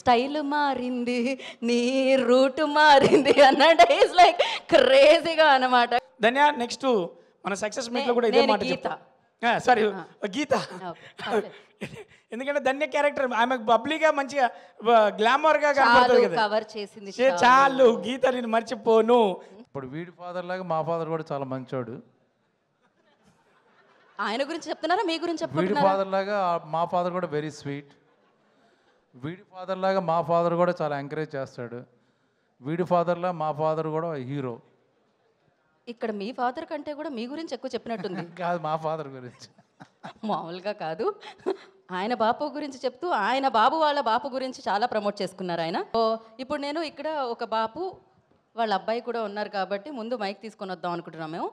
Style మారింది నీ route మారింది అన్నట్టు ఈజ్ లైక్ క్రేజీగా అన్నమాట. ధన్య నెక్స్ట్ మన సక్సెస్ మీట్లో కూడా ఇదే మాట చెప్తా. సారీ గీత. ఎందుకంటే ధన్య క్యారెక్టర్ ఆమె బబ్లీగా మంచిగా గ్లామర్గా కనబడుతుంది కదా, కవర్ చేసింది చాలు. గీత నేను మర్చిపోను. ఇప్పుడు వీడి ఫాదర్ లాగా మా ఫాదర్ కూడా చాలా మంచోడు. ఆయన గురించి చెప్తున్నారా మీ గురించి వీడి చెప్తున్నారా? ఫాదర్ లాగా మా ఫాదర్ కూడా వెరీ స్వీట్. వీడి ఫాదర్ లాగా మా ఫాదర్ కూడా చాలా ఎంకరేజ్ చేస్తాడు. వీడి ఫాదర్లా మా ఫాదర్ కూడా హీరో. ఇక్కడ మీ ఫాదర్ కంటే కూడా మీ గురించి ఎక్కువ చెప్పినట్టుంది. కాదు, మా ఫాదర్ గురించి మామూలుగా కాదు, ఆయన బాపు గురించి చెప్తూ ఆయన బాబు వాళ్ళ బాపు గురించి చాలా ప్రమోట్ చేసుకున్నారు ఆయన. ఇప్పుడు నేను ఇక్కడ ఒక బాపు వాళ్ళ అబ్బాయి కూడా ఉన్నారు కాబట్టి ముందు మైక్ తీసుకొని వద్దాం అనుకుంటున్నాం మేము.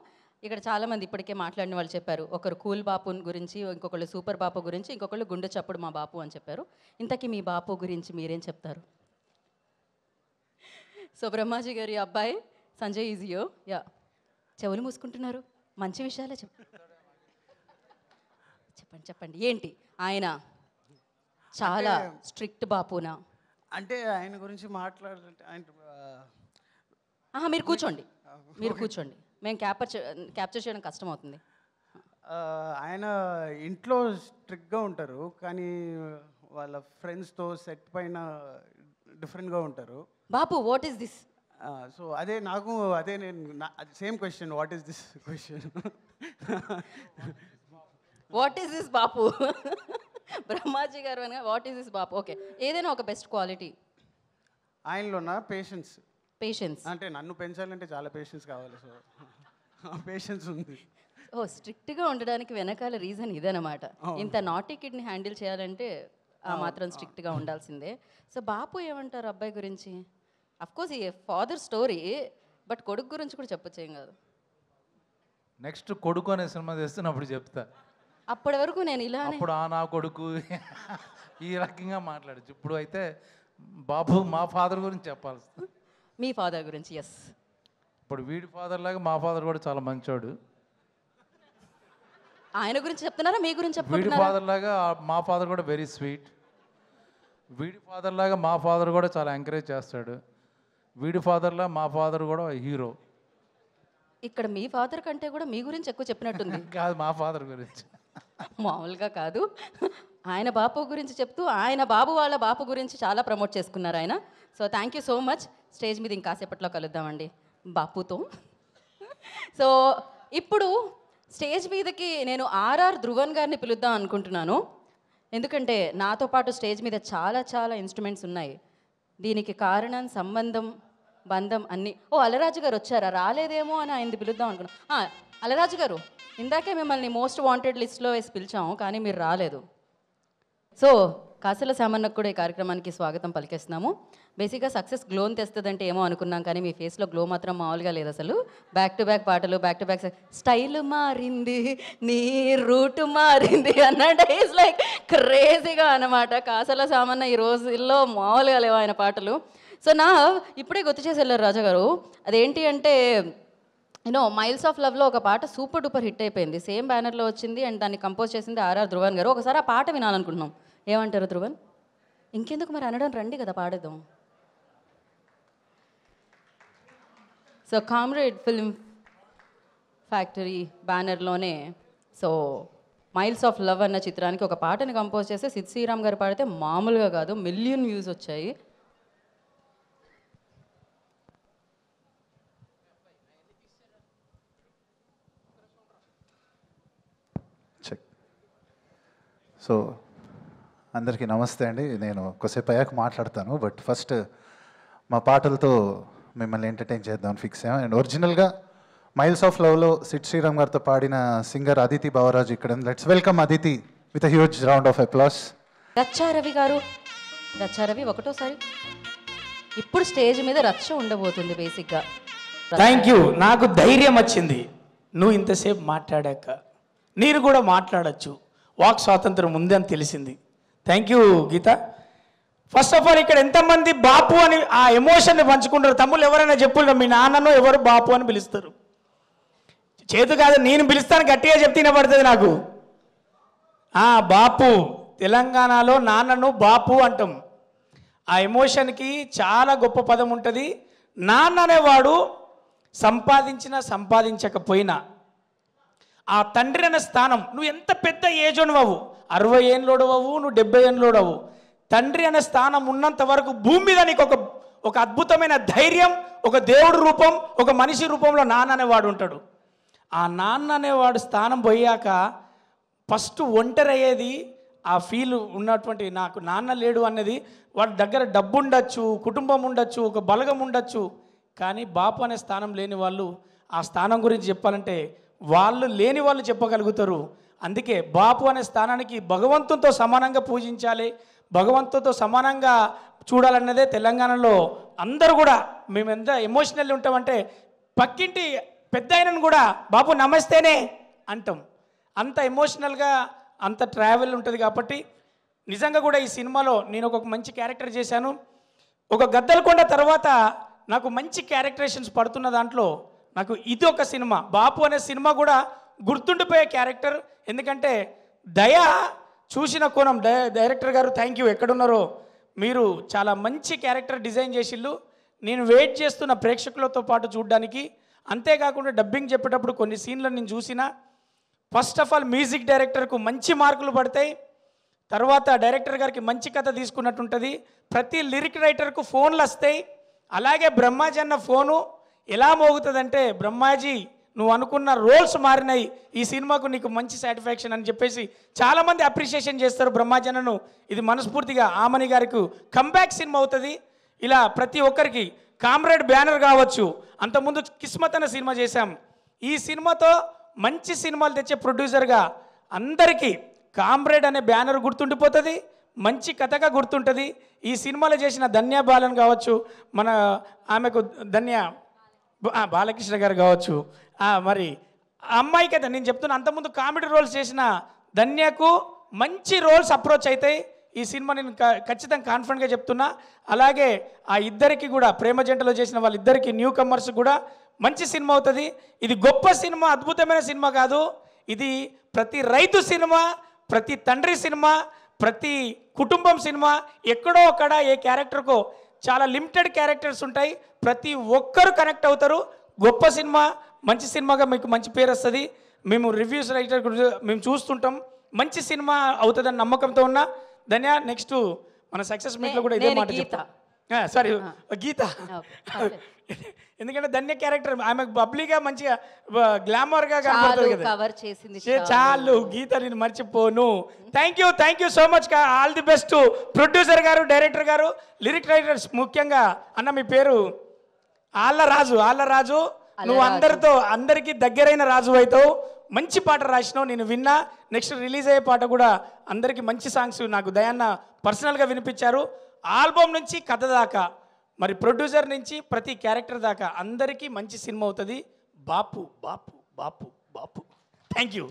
ఇక్కడ చాలామంది ఇప్పటికే మాట్లాడిన వాళ్ళు చెప్పారు. ఒకరు కూల్ బాపు గురించి, ఇంకొకళ్ళు సూపర్ బాపు గురించి, ఇంకొకళ్ళు గుండె చప్పుడు మా బాపు అని చెప్పారు. ఇంతకీ మీ బాపు గురించి మీరేం చెప్తారు? సో బ్రహ్మాజీ గారి అబ్బాయి సంజయ్ ఈజియో. యా, చెవులు మూసుకుంటున్నారు, మంచి విషయాలే చెప్పండి చెప్పండి. ఏంటి ఆయన చాలా స్ట్రిక్ట్ బాపునా? అంటే ఆయన గురించి మాట్లాడాలంటే ఆయన మీరు కూర్చోండి, మీరు కూర్చోండి, మేము క్యాప్చర్ చేయడం కష్టం అవుతుంది. ఆయన ఇంట్లో స్ట్రిక్ట్గా ఉంటారు, కానీ వాళ్ళ ఫ్రెండ్స్తో సెట్ పైన డిఫరెంట్గా ఉంటారు. Bapu, what is this? So అదే నాకు నేను same question, what is this question? What is this Bapu? Brahmaji గారు అనగా what is this Bapu. Okay, ఏదైనా ఒక బెస్ట్ క్వాలిటీ ఆయనలోనా? పేషెన్స్. పేషెన్స్ అంటే నన్ను పెంచాలంటే చాలా పేషెన్స్ కావాలి, సో పేషెన్స్ ఉంది. స్ట్రిక్ట్గా ఉండడానికి వెనకాల రీజన్ ఇదనమాట. ఇంత నాటీ కిడ్ని హ్యాండిల్ చేయాలంటే ఆ మాత్రం స్ట్రిక్ట్గా ఉండాల్సిందే. సో బాపు ఏమంటారు అబ్బాయి గురించి? అఫ్కోర్స్ ఈ ఫాదర్ స్టోరీ, బట్ కొడుకు గురించి కూడా చెప్పొచ్చేం కాదు. నెక్స్ట్ కొడుకు అనే సినిమా చేస్తున్నప్పుడు చెప్తా. అప్పటి వరకు నేను ఇలానే అప్పుడు నా కొడుకు ఈ రకంగా మాట్లాడచ్చు. ఇప్పుడు అయితే బాబు మా ఫాదర్ గురించి చెప్పాల్సి. మీ ఫాదర్ గురించి. ఎస్, ఇప్పుడు వీడి ఫాదర్ లాగా మా ఫాదర్ కూడా చాలా మంచోడు. ఆయన గురించి చెప్తున్నారా మీ గురించి వీడి చెప్తున్నారా? ఫాదర్ లాగా మా ఫాదర్ కూడా వెరీ స్వీట్. వీడి ఫాదర్ లాగా మా ఫాదర్ కూడా చాలా ఎంకరేజ్ చేస్తాడు. వీడి ఫాదర్లా మా ఫాదర్ కూడా హీరో. ఇక్కడ మీ ఫాదర్ కంటే కూడా మీ గురించి ఎక్కువ చెప్పినట్టుంది. కాదు, మా ఫాదర్ గురించి. మామూలుగా కాదు, ఆయన బాపు గురించి చెప్తూ ఆయన బాబు వాళ్ళ బాపు గురించి చాలా ప్రమోట్ చేసుకున్నారు ఆయన. So thank you so much. Stage మీద ఇంకాసేపట్లో కలుద్దామండి బాపుతో. సో ఇప్పుడు స్టేజ్ మీదకి నేను ఆర్ఆర్ ధ్రువన్ గారిని పిలుద్దాం అనుకుంటున్నాను. ఎందుకంటే నాతో పాటు స్టేజ్ మీద చాలా చాలా ఇన్స్ట్రుమెంట్స్ ఉన్నాయి. దీనికి కారణం, సంబంధం, బంధం అన్నీ. అలరాజు గారు వచ్చారా? రాలేదేమో అని ఆయనది పిలుద్దాం అనుకున్నాను. అలరాజు గారు, ఇందాకే మిమ్మల్ని మోస్ట్ వాంటెడ్ లిస్ట్లో వేసి పిలిచాము, కానీ మీరు రాలేదు. సో కాసల సామన్నకు కూడా ఈ కార్యక్రమానికి స్వాగతం పలికేస్తున్నాము. బేసిక్గా సక్సెస్ గ్లోని తెస్తుందంటే ఏమో అనుకున్నాం, కానీ మీ ఫేస్లో గ్లో మాత్రం మామూలుగా లేదు అసలు. బ్యాక్ టు బ్యాక్ పాటలు, బ్యాక్ టు బ్యాక్ స్టైల్ మారింది నీ రూట్ మారింది అన్నట్టు ఈజ్ లైక్ క్రేజీగా అన్నమాట. కాసల సామన్న ఈ రోజుల్లో మామూలుగా లేవు ఆయన పాటలు. సో ఇప్పుడే గుర్తు చేసి వెళ్ళారు రాజా గారు. అదేంటి అంటే మైల్స్ ఆఫ్ లవ్లో ఒక పాట సూపర్ డూపర్ హిట్ అయిపోయింది, సేమ్ బ్యానర్లో వచ్చింది, అండ్ దాన్ని కంపోజ్ చేసింది ఆర్ఆర్ ధ్రువన్ గారు. ఒకసారి ఆ పాట వినాలనుకుంటున్నాం. ఏమంటారు ధ్రువన్? ఇంకెందుకు మరి అనడం, రండి కదా పాడేద్దాం. సో కామ్రేడ్ ఫిల్మ్ ఫ్యాక్టరీ బ్యానర్లోనే సో మైల్స్ ఆఫ్ లవ్ అన్న చిత్రానికి ఒక పాటని కంపోజ్ చేస్తే సిద్ శ్రీరామ్ గారు పాడితే మామూలుగా కాదు, మిలియన్ వ్యూస్ వచ్చాయి. సో అందరికీ నమస్తే అండి. నేను కొద్దిసేపు అయ్యాక మాట్లాడతాను, బట్ ఫస్ట్ మా పాటలతో మిమ్మల్ని ఎంటర్టైన్ చేద్దామని ఫిక్స్ అయ్యాం. అండ్ ఒరిజినల్గా మైల్స్ ఆఫ్ లవ్లో సిద్ శ్రీరామ్ గారితో పాడిన సింగర్ అదితి బావరాజు ఇక్కడ. Let's welcome Aditi with huge round of applause. Racha Ravi గారు, రచ్చారవి ఒకటోసారి. ఇప్పుడు స్టేజ్ మీద రచ్చ ఉండబోతుంది బేసిక్గా. Thank you. నాకు ధైర్యం వచ్చింది నువ్వు ఇంతసేపు మాట్లాడాక. మీరు కూడా మాట్లాడచ్చు, వాక్ స్వాతంత్రం ఉంది అని తెలిసింది. Thank you Geetha. First of all ఇక్కడ ఎంతమంది బాపు అని ఆ ఎమోషన్ని పంచుకుంటారు? తమ్ముళ్ళు ఎవరైనా చెప్పుకుంటారు మీ నాన్నను ఎవరు బాపు అని పిలుస్తారు? చేతు కాదు, నేను పిలుస్తాను, గట్టిగా చెప్తే వినపడుతుంది నాకు. బాపు, తెలంగాణలో నాన్నను బాపు అంటాం. ఆ ఎమోషన్కి చాలా గొప్ప పదం ఉంటుంది. నాన్న అనేవాడు సంపాదించకపోయినా ఆ తండ్రి అనే స్థానం, నువ్వు ఎంత పెద్ద ఏజ్ అవ్వు, 60 ఏళ్ళోడు అవ్వు, నువ్వు 70 ఏళ్ళోడు అవ్వు, తండ్రి అనే స్థానం ఉన్నంత వరకు భూమి మీద నీకు ఒక అద్భుతమైన ధైర్యం, ఒక దేవుడి రూపం, ఒక మనిషి రూపంలో నాన్న అనేవాడు ఉంటాడు. ఆ నాన్న అనేవాడు స్థానం పోయాక ఫస్ట్ ఒంటరి అయ్యేది ఆ ఫీల్ ఉన్నటువంటి, నాకు నాన్న లేడు అన్నది. వాడి దగ్గర డబ్బు ఉండొచ్చు, కుటుంబం ఉండొచ్చు, ఒక బలగం ఉండొచ్చు, కానీ బాపు అనే స్థానం లేని వాళ్ళు ఆ స్థానం గురించి చెప్పాలంటే వాళ్ళు లేని వాళ్ళు చెప్పగలుగుతారు. అందుకే బాపు అనే స్థానానికి భగవంతునితో సమానంగా పూజించాలి, భగవంతునితో సమానంగా చూడాలన్నదే తెలంగాణలో అందరూ కూడా. మేము ఎంత ఎమోషనల్ ఉంటామంటే పక్కింటి పెద్ద ఆయనను కూడా బాపు నమస్తేనే అంటాం. అంత ఎమోషనల్గా అంత ట్రావెల్ ఉంటుంది. కాబట్టి నిజంగా కూడా ఈ సినిమాలో నేను ఒక మంచి క్యారెక్టర్ చేశాను. ఒక గద్దలకొండ తర్వాత నాకు మంచి క్యారెక్టరేషన్స్ పడుతున్న దాంట్లో నాకు ఇది ఒక సినిమా, బాపు అనే సినిమా కూడా గుర్తుండిపోయే క్యారెక్టర్. ఎందుకంటే దయ చూసిన కోణం, డైరెక్టర్ గారు థ్యాంక్ యూ, ఎక్కడున్నారో మీరు చాలా మంచి క్యారెక్టర్ డిజైన్ చేసిళ్ళు. నేను వెయిట్ చేస్తున్న ప్రేక్షకులతో పాటు చూడడానికి. అంతేకాకుండా డబ్బింగ్ చెప్పేటప్పుడు కొన్ని సీన్లను నేను చూసిన. ఫస్ట్ ఆఫ్ ఆల్ మ్యూజిక్ డైరెక్టర్కు మంచి మార్కులు పడతాయి, తర్వాత డైరెక్టర్ గారికి మంచి కథ తీసుకున్నట్టు ఉంటుంది. ప్రతి లిరిక్ రైటర్కు ఫోన్లు వస్తాయి. అలాగే బ్రహ్మాజీ అన్న ఫోను ఎలా మోగుతుందంటే, బ్రహ్మాజీ నువ్వు అనుకున్న రోల్స్ మారినాయి, ఈ సినిమాకు నీకు మంచి సాటిస్ఫాక్షన్ అని చెప్పేసి చాలామంది అప్రిషియేషన్ చేస్తారు బ్రహ్మాజీ అన్నను. ఇది మనస్ఫూర్తిగా ఆమని గారికి కంబ్యాక్ సినిమా అవుతుంది. ఇలా ప్రతి ఒక్కరికి కామ్రేడ్ బ్యానర్ కావచ్చు, అంతకుముందు కిస్మత్ అనే సినిమా చేశాం. ఈ సినిమాతో మంచి సినిమాలు తెచ్చే ప్రొడ్యూసర్గా అందరికీ కామ్రేడ్ అనే బ్యానర్ గుర్తుండిపోతుంది, మంచి కథగా గుర్తుంటుంది. ఈ సినిమాలో చేసిన ధన్య బాలన్ కావచ్చు, మన ఆమెకు ధన్య బాలకృష్ణ గారు కావచ్చు, మరి అమ్మాయికి అయితే నేను చెప్తున్నా, అంతకుముందు కామెడీ రోల్స్ చేసిన ధన్యకు మంచి రోల్స్ అప్రోచ్ అవుతాయి. ఈ సినిమా నేను ఖచ్చితంగా కాన్ఫిడెంట్గా చెప్తున్నా. అలాగే ఆ ఇద్దరికి కూడా, ప్రేమ జంటలో చేసిన వాళ్ళిద్దరికి, న్యూ కమర్స్ కూడా మంచి సినిమా అవుతుంది. ఇది గొప్ప సినిమా, అద్భుతమైన సినిమా కాదు, ఇది ప్రతి రైతు సినిమా, ప్రతి తండ్రి సినిమా, ప్రతి కుటుంబం సినిమా. ఎక్కడో అక్కడ ఏ క్యారెక్టర్కో చాలా లిమిటెడ్ క్యారెక్టర్స్ ఉంటాయి, ప్రతి ఒక్కరు కనెక్ట్ అవుతారు. గొప్ప సినిమా, మంచి సినిమాగా మీకు మంచి పేరు వస్తుంది. మేము రివ్యూస్ రైటర్ మేము చూస్తుంటాం, మంచి సినిమా అవుతుందని నమ్మకంతో ఉన్నా. ధన్య నెక్స్ట్ మన సక్సెస్ మీట్లో కూడా ఇదే మాట చెప్తా. సారీ గీత, ఎందుకంటే ధన్య క్యారెక్టర్ ఆమె బబ్లీగా మంచిగా గ్లామర్గా కనబడుతుంది కదా, చాలు గీత నేను మర్చిపోను. Thank you so much. All the best producer గారు, డైరెక్టర్ గారు, లిరిక్ రైటర్స్. ముఖ్యంగా అన్న మీ పేరు ఆళ్ళరాజు. నువ్వు అందరికీ దగ్గరైన రాజు అవుతావు. మంచి పాట రాసినావు, నేను విన్నా. నెక్స్ట్ రిలీజ్ అయ్యే పాట కూడా అందరికీ మంచి సాంగ్స్ నాకు దయాన్న పర్సనల్గా వినిపించారు. ఆల్బమ్ నుంచి కథ దాకా, మరి ప్రొడ్యూసర్ నుంచి ప్రతి క్యారెక్టర్ దాకా అందరికీ మంచి సినిమా అవుతుంది. బాపు బాపు బాపు బాపు. Thank you.